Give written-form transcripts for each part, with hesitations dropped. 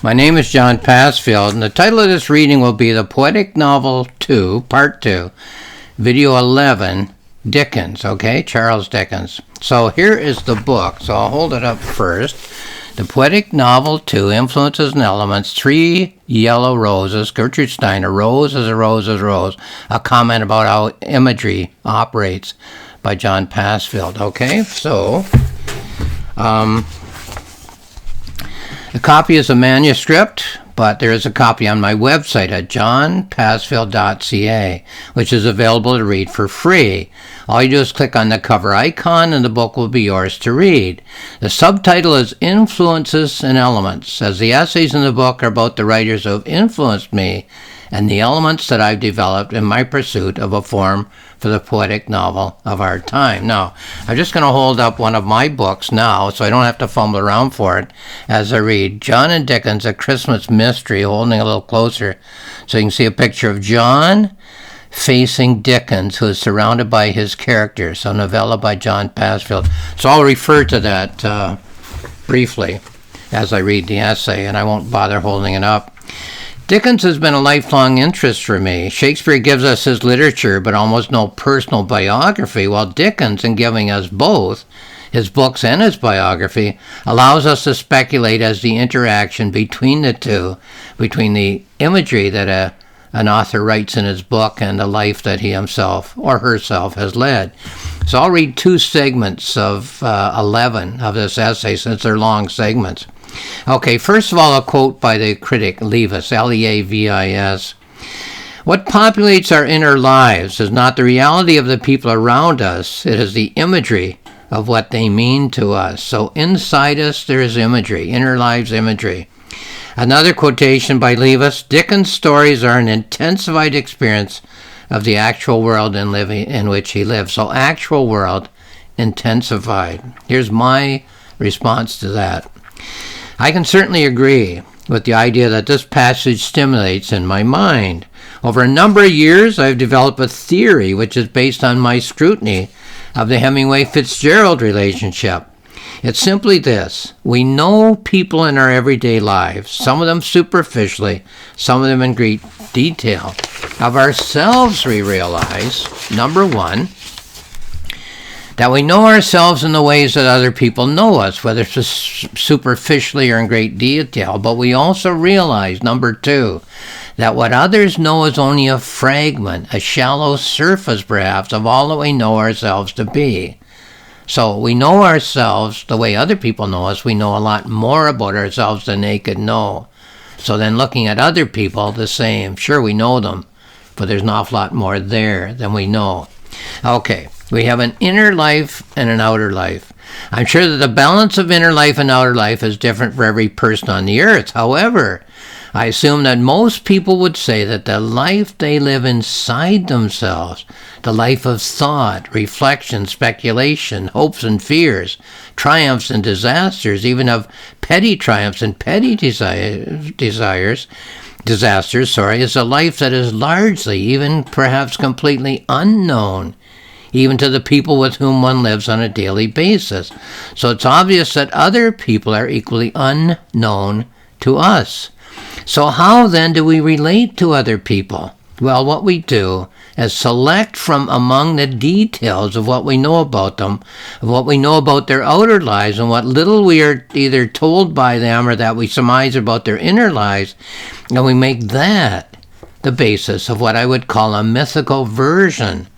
My name is John Passfield, and the title of this reading will be The Poetic Novel 2, Part 2, Video 11, Dickens, okay? Charles Dickens. So here is the book, so I'll hold it up first. The Poetic Novel 2, Influences and Elements, 3 Yellow Roses, Gertrude Steiner, Rose is a Rose is a Rose, a comment about how imagery operates by John Passfield, okay? So, the copy is a manuscript, but there is a copy on my website at johnpassfield.ca, which is available to read for free. All you do is click on the cover icon and the book will be yours to read. The subtitle is Influences and Elements, as the essays in the book are about the writers who have influenced me and the elements that I've developed in my pursuit of a form for the poetic novel of our time. Now, I'm just going to hold up one of my books now so I don't have to fumble around for it as I read John and Dickens, A Christmas Mystery, holding a little closer so you can see a picture of John facing Dickens, who is surrounded by his characters, a novella by John Passfield. So I'll refer to that briefly as I read the essay, and I won't bother holding it up. Dickens has been a lifelong interest for me. Shakespeare gives us his literature, but almost no personal biography, while Dickens, in giving us both, his books and his biography, allows us to speculate as the interaction between the two, between the imagery that an author writes in his book and the life that he himself or herself has led. So I'll read 2 segments of 11 of this essay, since they're long segments. Okay, first of all, a quote by the critic Leavis, Leavis. What populates our inner lives is not the reality of the people around us, it is the imagery of what they mean to us. So inside us there is imagery, inner lives imagery. Another quotation by Leavis, Dickens' stories are an intensified experience of the actual world in which he lives. So actual world intensified. Here's my response to that. I can certainly agree with the idea that this passage stimulates in my mind. Over a number of years, I've developed a theory which is based on my scrutiny of the Hemingway-Fitzgerald relationship. It's simply this. We know people in our everyday lives, some of them superficially, some of them in great detail. Of ourselves, we realize, number one, that we know ourselves in the ways that other people know us, whether it's superficially or in great detail. But we also realize, number 2, that what others know is only a fragment, a shallow surface perhaps, of all that we know ourselves to be. So we know ourselves the way other people know us. We know a lot more about ourselves than they could know. So then looking at other people, the same. Sure, we know them, but there's an awful lot more there than we know. Okay. We have an inner life and an outer life. I'm sure that the balance of inner life and outer life is different for every person on the earth. However, I assume that most people would say that the life they live inside themselves, the life of thought, reflection, speculation, hopes and fears, triumphs and disasters, even of petty triumphs and petty disasters, is a life that is largely, even perhaps completely unknown, even to the people with whom one lives on a daily basis. So it's obvious that other people are equally unknown to us. So how then do we relate to other people? Well, what we do is select from among the details of what we know about them, of what we know about their outer lives, and what little we are either told by them or that we surmise about their inner lives, and we make that the basis of what I would call a mythical version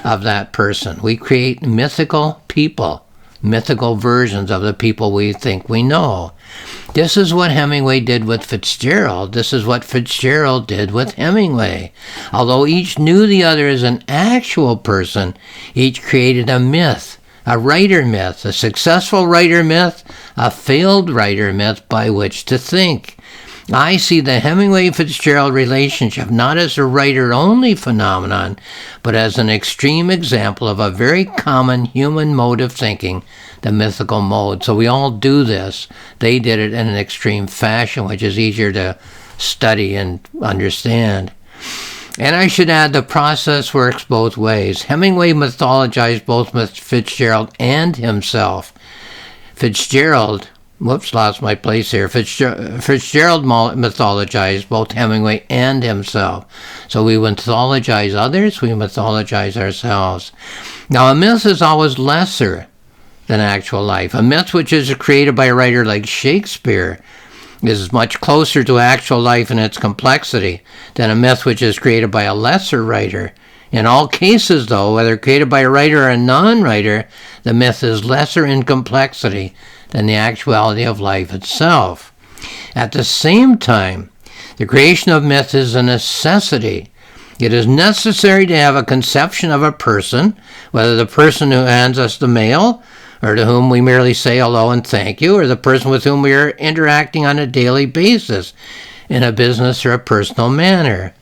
of that person. We create mythical people, mythical versions of the people we think we know. This is what Hemingway did with Fitzgerald. This is what Fitzgerald did with Hemingway. Although each knew the other as an actual person, each created a myth, a writer myth, a successful writer myth, a failed writer myth by which to think. I see the Hemingway-Fitzgerald relationship not as a writer-only phenomenon, but as an extreme example of a very common human mode of thinking, the mythical mode. So we all do this. They did it in an extreme fashion, which is easier to study and understand. And I should add, the process works both ways. Hemingway mythologized both Fitzgerald and himself. Fitzgerald Whoops, lost my place here. Fitzgerald mythologized both Hemingway and himself. So we mythologize others, we mythologize ourselves. Now, a myth is always lesser than actual life. A myth which is created by a writer like Shakespeare is much closer to actual life in its complexity than a myth which is created by a lesser writer. In all cases, though, whether created by a writer or a non-writer, the myth is lesser in complexity than the actuality of life itself. At the same time, the creation of myth is a necessity. It is necessary to have a conception of a person, whether the person who hands us the mail, or to whom we merely say hello and thank you, or the person with whom we are interacting on a daily basis in a business or a personal manner.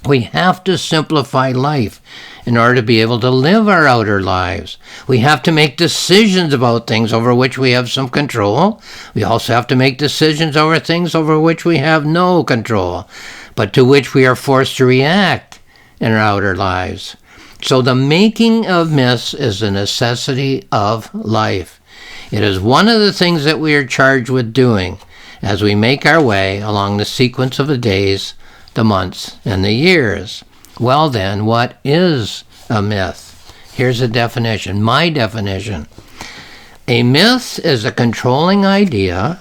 We have to simplify life in order to be able to live our outer lives. We have to make decisions about things over which we have some control. We also have to make decisions over things over which we have no control, but to which we are forced to react in our outer lives. So the making of myths is a necessity of life. It is one of the things that we are charged with doing as we make our way along the sequence of the days, the months, and the years. Well then, what is a myth? Here's a definition, my definition. A myth is a controlling idea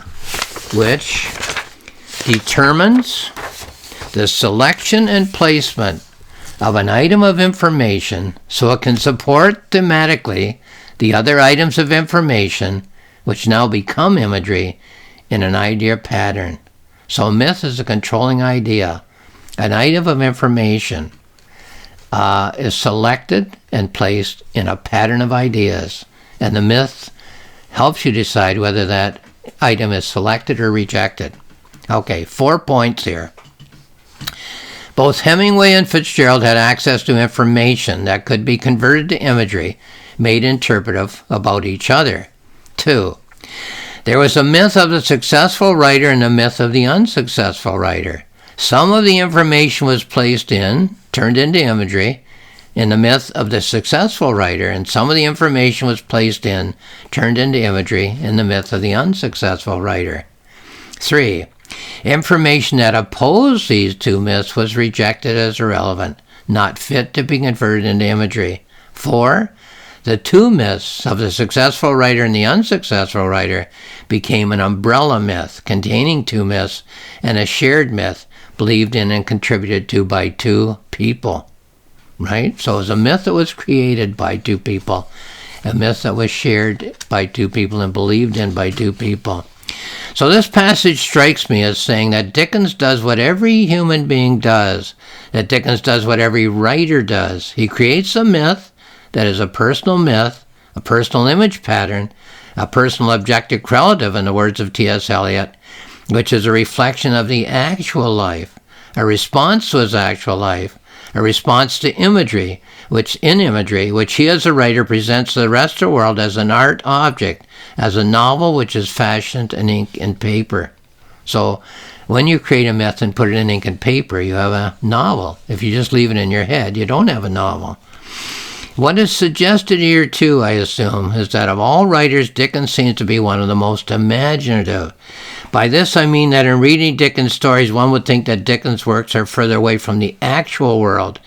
which determines the selection and placement of an item of information so it can support thematically the other items of information which now become imagery in an idea pattern. So a myth is a controlling idea. An item of information is selected and placed in a pattern of ideas, and the myth helps you decide whether that item is selected or rejected. Okay, 4 points here. Both Hemingway and Fitzgerald had access to information that could be converted to imagery, made interpretive about each other. 2. There was a myth of the successful writer and a myth of the unsuccessful writer. Some of the information was placed in, turned into imagery, in the myth of the successful writer, and some of the information was placed in, turned into imagery, in the myth of the unsuccessful writer. 3. Information that opposed these two myths was rejected as irrelevant, not fit to be converted into imagery. 4. The two myths of the successful writer and the unsuccessful writer became an umbrella myth containing two myths and a shared myth believed in and contributed to by two people. Right? So it was a myth that was created by two people, a myth that was shared by two people and believed in by two people. So this passage strikes me as saying that Dickens does what every human being does, that Dickens does what every writer does. He creates a myth that is a personal myth, a personal image pattern, a personal objective correlative, in the words of T.S. Eliot, which is a reflection of the actual life, a response to his actual life, a response to imagery, which he as a writer presents to the rest of the world as an art object, as a novel which is fashioned in ink and paper. So when you create a myth and put it in ink and paper, you have a novel. If you just leave it in your head, you don't have a novel. What is suggested here, too, I assume, is that of all writers, Dickens seems to be one of the most imaginative. By this, I mean that in reading Dickens' stories, one would think that Dickens' works are further away from the actual world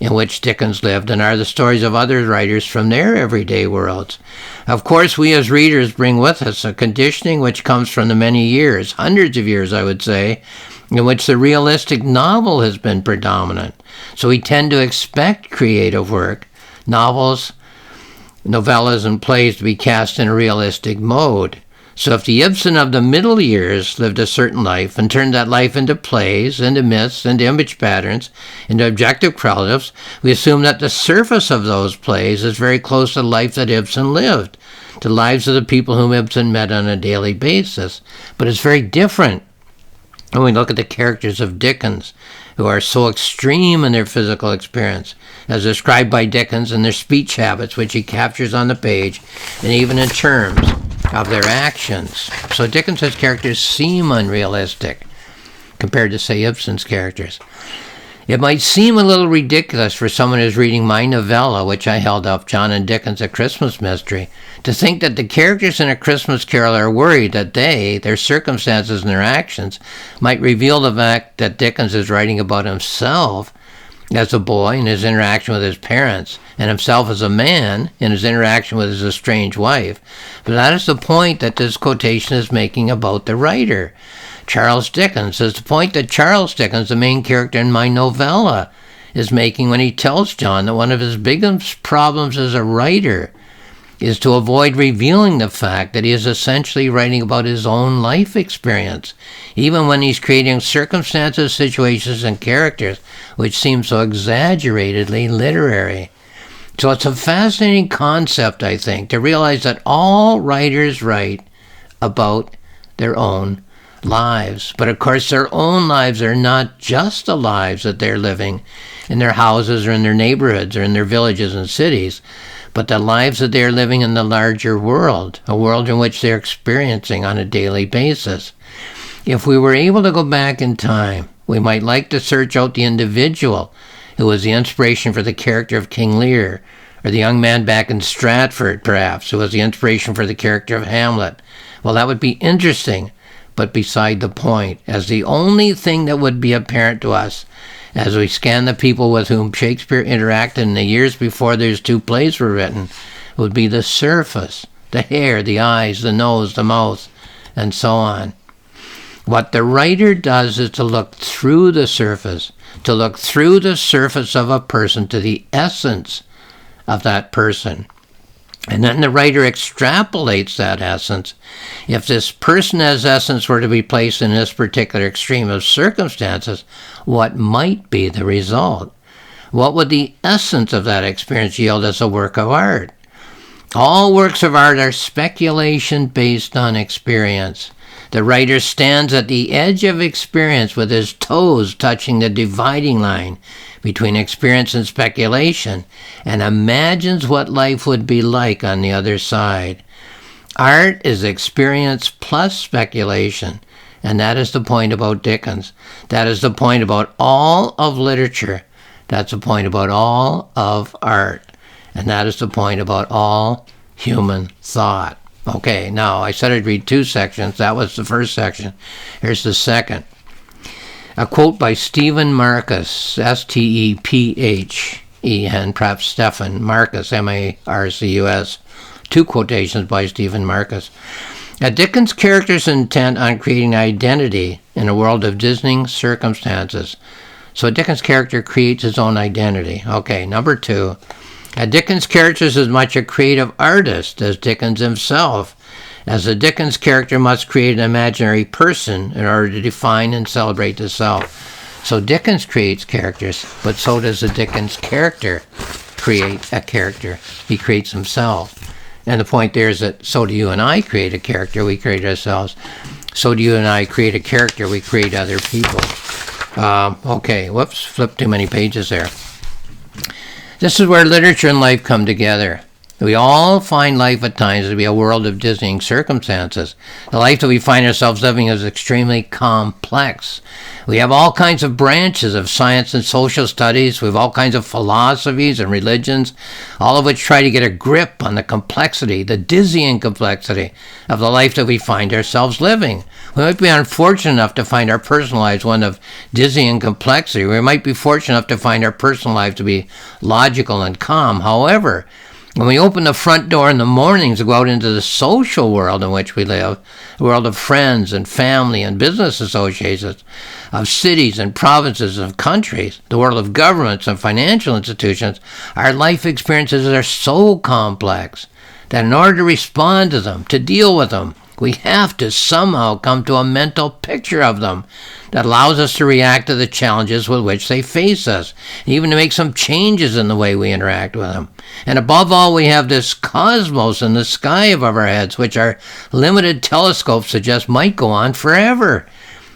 in which Dickens lived and are the stories of other writers from their everyday worlds. Of course, we as readers bring with us a conditioning which comes from the many years, hundreds of years, I would say, in which the realistic novel has been predominant. So we tend to expect creative work, novels, novellas, and plays to be cast in a realistic mode. So if the Ibsen of the middle years lived a certain life and turned that life into plays, into myths, into image patterns, into objective correlatives, we assume that the surface of those plays is very close to the life that Ibsen lived, to the lives of the people whom Ibsen met on a daily basis. But it's very different when we look at the characters of Dickens, who are so extreme in their physical experience, as described by Dickens in their speech habits, which he captures on the page, and even in terms of their actions. So Dickens' characters seem unrealistic compared to, say, Ibsen's characters. It might seem a little ridiculous for someone who's reading my novella, which I held up, John and Dickens, A Christmas Mystery, to think that the characters in A Christmas Carol are worried that their circumstances and their actions might reveal the fact that Dickens is writing about himself as a boy in his interaction with his parents, and himself as a man in his interaction with his estranged wife. But that is the point that this quotation is making about the writer. Charles Dickens is the point that Charles Dickens, the main character in my novella, is making when he tells John that one of his biggest problems as a writer is to avoid revealing the fact that he is essentially writing about his own life experience, even when he's creating circumstances, situations, and characters which seem so exaggeratedly literary. So it's a fascinating concept, I think, to realize that all writers write about their own lives. But of course, their own lives are not just the lives that they're living in their houses or in their neighborhoods or in their villages and cities, but the lives that they're living in the larger world, a world in which they're experiencing on a daily basis. If we were able to go back in time, we might like to search out the individual who was the inspiration for the character of King Lear, or the young man back in Stratford, perhaps, who was the inspiration for the character of Hamlet. Well, that would be interesting, but beside the point, as the only thing that would be apparent to us as we scan the people with whom Shakespeare interacted in the years before those two plays were written, would be the surface, the hair, the eyes, the nose, the mouth, and so on. What the writer does is to look through the surface of a person to the essence of that person. And then the writer extrapolates that essence. If this person's essence were to be placed in this particular extreme of circumstances, what might be the result? What would the essence of that experience yield as a work of art? All works of art are speculation based on experience. The writer stands at the edge of experience with his toes touching the dividing line between experience and speculation, and imagines what life would be like on the other side. Art is experience plus speculation, and that is the point about Dickens. That is the point about all of literature. That's the point about all of art. And that is the point about all human thought. Okay, now I said I'd read two sections. That was the first section. Here's the second. A quote by Stephen Marcus, S-T-E-P-H-E-N, perhaps Stephen Marcus, M-A-R-C-U-S. Two quotations by Stephen Marcus. Dickens' character's intent on creating identity in a world of dizzying circumstances. So Dickens' character creates his own identity. Okay, number two. Dickens' character is as much a creative artist as Dickens himself, as the Dickens character must create an imaginary person in order to define and celebrate the self. So Dickens creates characters, but so does the Dickens character create a character. He creates himself. And the point there is that so do you and I create a character, we create ourselves. So do you and I create a character, we create other people. Okay, whoops, flipped too many pages there. This is where literature and life come together. We all find life at times to be a world of dizzying circumstances. The life that we find ourselves living is extremely complex. We have all kinds of branches of science and social studies. We have all kinds of philosophies and religions, all of which try to get a grip on the complexity, the dizzying complexity of the life that we find ourselves living. We might be unfortunate enough to find our personal lives one of dizzying complexity. We might be fortunate enough to find our personal lives to be logical and calm. However, when we open the front door in the mornings to go out into the social world in which we live, the world of friends and family and business associations, of cities and provinces, of countries, the world of governments and financial institutions, our life experiences are so complex that in order to respond to them, to deal with them, we have to somehow come to a mental picture of them that allows us to react to the challenges with which they face us, and even to make some changes in the way we interact with them. And above all, we have this cosmos in the sky above our heads, which our limited telescopes suggest might go on forever.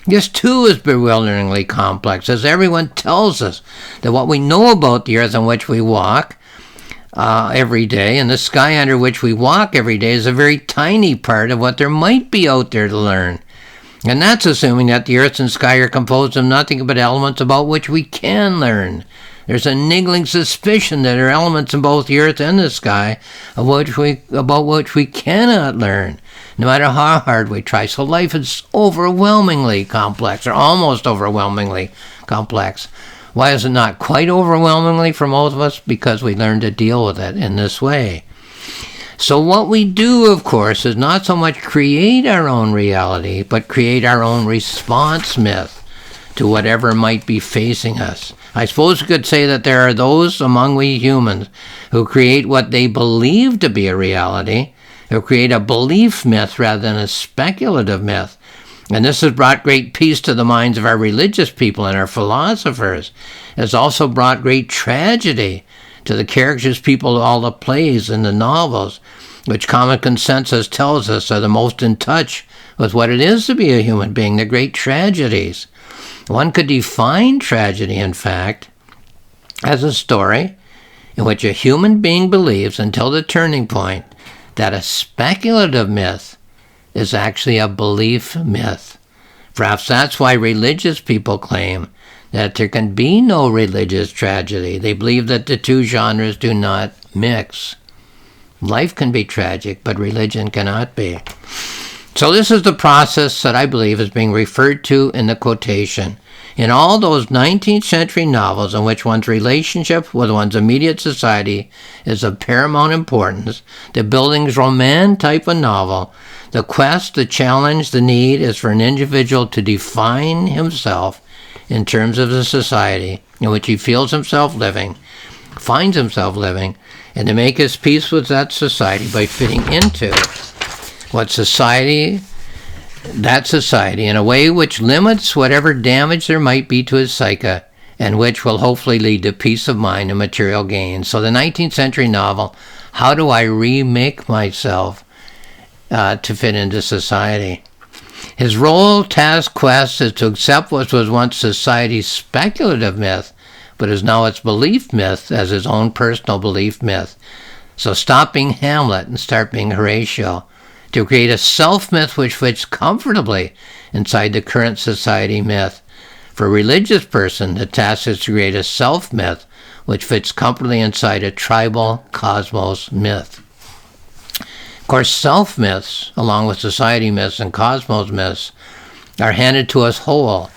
This too is bewilderingly complex, as everyone tells us that what we know about the earth on which we walk every day, and the sky under which we walk every day, is a very tiny part of what there might be out there to learn. And that's assuming that the earth and sky are composed of nothing but elements about which we can learn. There's a niggling suspicion that there are elements in both the earth and the sky about which we cannot learn, no matter how hard we try. So life is overwhelmingly complex, or almost overwhelmingly complex. Why is it not quite overwhelmingly for most of us? Because we learn to deal with it in this way. So what we do, of course, is not so much create our own reality, but create our own response myth to whatever might be facing us. I suppose we could say that there are those among we humans who create what they believe to be a reality, who create a belief myth rather than a speculative myth. And this has brought great peace to the minds of our religious people and our philosophers. It has also brought great tragedy to the characters, people, all the plays and the novels, which common consensus tells us are the most in touch with what it is to be a human being, the great tragedies. One could define tragedy, in fact, as a story in which a human being believes until the turning point that a speculative myth is actually a belief myth. Perhaps that's why religious people claim that there can be no religious tragedy. They believe that the two genres do not mix. Life can be tragic, but religion cannot be. So this is the process that I believe is being referred to in the quotation. In all those 19th century novels in which one's relationship with one's immediate society is of paramount importance, the Bildungsroman roman type of novel, the quest, the challenge, the need is for an individual to define himself in terms of the society in which he feels himself living, finds himself living, and to make his peace with that society by fitting into that society in a way which limits whatever damage there might be to his psyche, and which will hopefully lead to peace of mind and material gain. So the 19th century novel, how do I remake myself to fit into society? His role, task, quest is to accept what was once society's speculative myth, but is now its belief myth as his own personal belief myth. So stop being Hamlet and start being Horatio. To create a self-myth which fits comfortably inside the current society myth. For a religious person, the task is to create a self-myth which fits comfortably inside a tribal cosmos myth. Of course, self-myths, along with society myths and cosmos myths, are handed to us whole.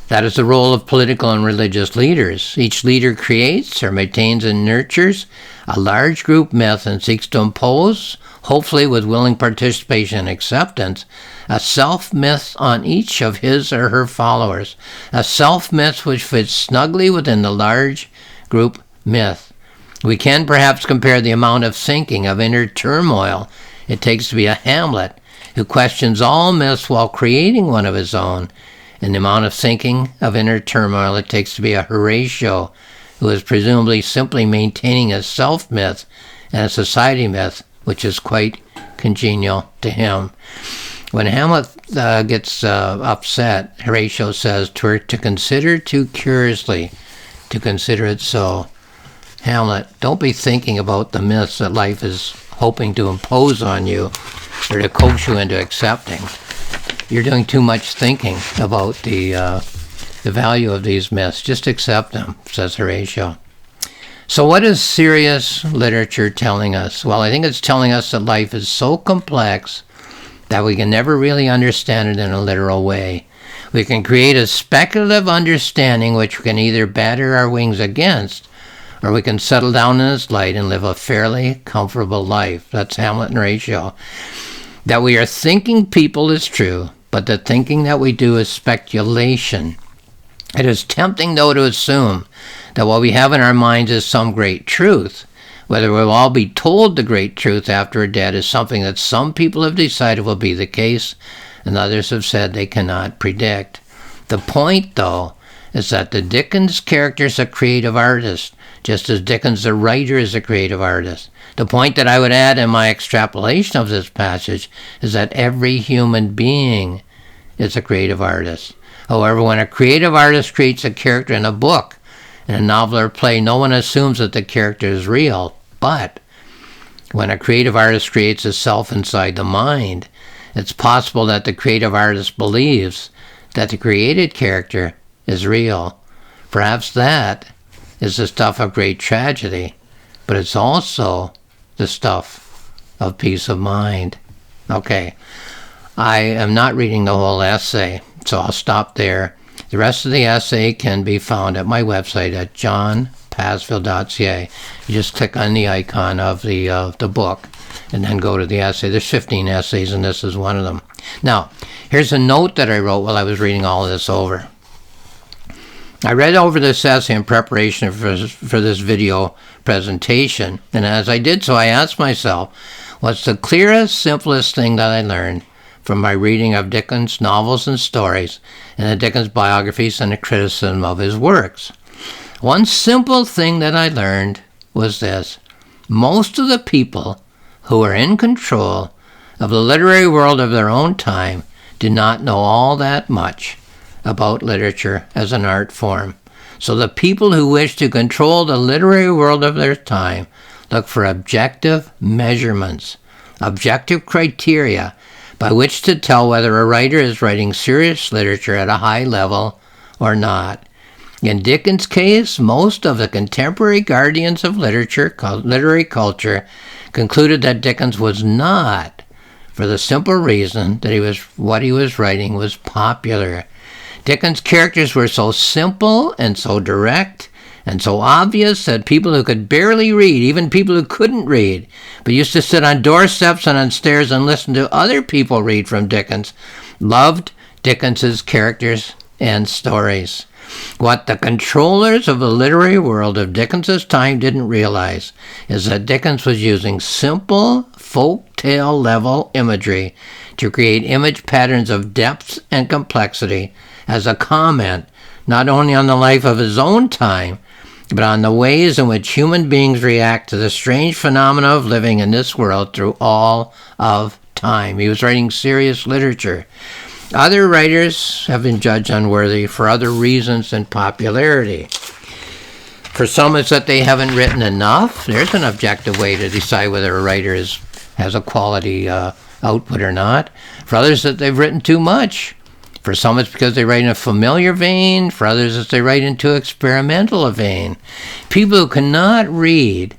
That is the role of political and religious leaders. Each leader creates or maintains and nurtures a large group myth and seeks to impose, hopefully with willing participation and acceptance, a self-myth on each of his or her followers, a self-myth which fits snugly within the large group myth. We can perhaps compare the amount of thinking, of inner turmoil it takes to be a Hamlet who questions all myths while creating one of his own, and the amount of thinking, of inner turmoil it takes to be a Horatio who is presumably simply maintaining a self-myth and a society myth which is quite congenial to him. When Hamlet gets upset, Horatio says to her to consider too curiously, to consider it so. Hamlet, don't be thinking about the myths that life is hoping to impose on you or to coax you into accepting. You're doing too much thinking about the value of these myths. Just accept them, says Horatio. So what is serious literature telling us? Well, I think it's telling us that life is so complex that we can never really understand it in a literal way. We can create a speculative understanding which we can either batter our wings against, or we can settle down in its light and live a fairly comfortable life. That's Hamlet and Horatio. That we are thinking people is true, but the thinking that we do is speculation. It is tempting, though, to assume that what we have in our minds is some great truth. Whether we'll all be told the great truth after we're dead is something that some people have decided will be the case, and others have said they cannot predict. The point, though, is that the Dickens character is a creative artist, just as Dickens the writer is a creative artist. The point that I would add in my extrapolation of this passage is that every human being is a creative artist. However, when a creative artist creates a character in a book, in a novel or play, no one assumes that the character is real. But when a creative artist creates a self inside the mind, It's possible that the creative artist believes that the created character is real. Perhaps that is the stuff of great tragedy, but it's also the stuff of peace of mind. Okay, I am not reading the whole essay, so I'll stop there. The rest of the essay can be found at my website at johnpassville.ca. You just click on the icon of the book and then go to the essay. There's 15 essays, and this is one of them. Now, here's a note that I wrote while I was reading all of this over. I read over this essay in preparation for this video presentation, and as I did so, I asked myself, what's the clearest, simplest thing that I learned from my reading of Dickens' novels and stories, and the Dickens biographies and the criticism of his works? One simple thing that I learned was this: most of the people who were in control of the literary world of their own time did not know all that much about literature as an art form. So the people who wish to control the literary world of their time look for objective measurements, objective criteria by which to tell whether a writer is writing serious literature at a high level or not. In Dickens' case, most of the contemporary guardians of literary culture concluded that Dickens was not, for the simple reason that what he was writing was popular. Dickens' characters were so simple and so direct and so obvious that people who could barely read, even people who couldn't read, but used to sit on doorsteps and on stairs and listen to other people read from Dickens, loved Dickens's characters and stories. What the controllers of the literary world of Dickens's time didn't realize is that Dickens was using simple folk-tale level imagery to create image patterns of depth and complexity as a comment not only on the life of his own time, but on the ways in which human beings react to the strange phenomena of living in this world through all of time. He was writing serious literature. Other writers have been judged unworthy for other reasons than popularity. For some, it's that they haven't written enough. There's an objective way to decide whether a writer has a quality output or not. For others, that they've written too much. For some, it's because they write in a familiar vein. For others, it's they write in too experimental a vein. People who cannot read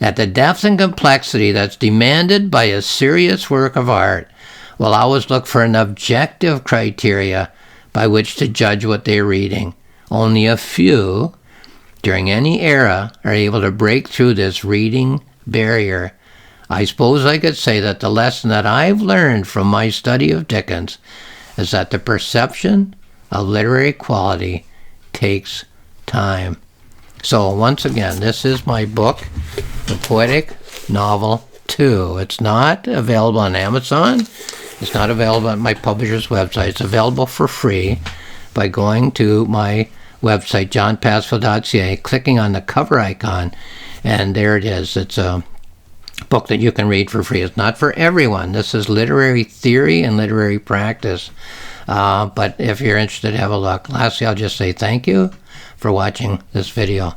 at the depth and complexity that's demanded by a serious work of art will always look for an objective criteria by which to judge what they're reading. Only a few, during any era, are able to break through this reading barrier. I suppose I could say that the lesson that I've learned from my study of Dickens is that the perception of literary quality takes time. So once again, this is my book, The Poetic Novel 2. It's not available on Amazon. It's not available at my publisher's website. It's available for free by going to my website, johnpassville.ca, clicking on the cover icon, and there it is. It's a book that you can read for free. It's not for everyone. This is literary theory and literary practice. But if you're interested, have a look. Lastly, I'll just say thank you for watching this video.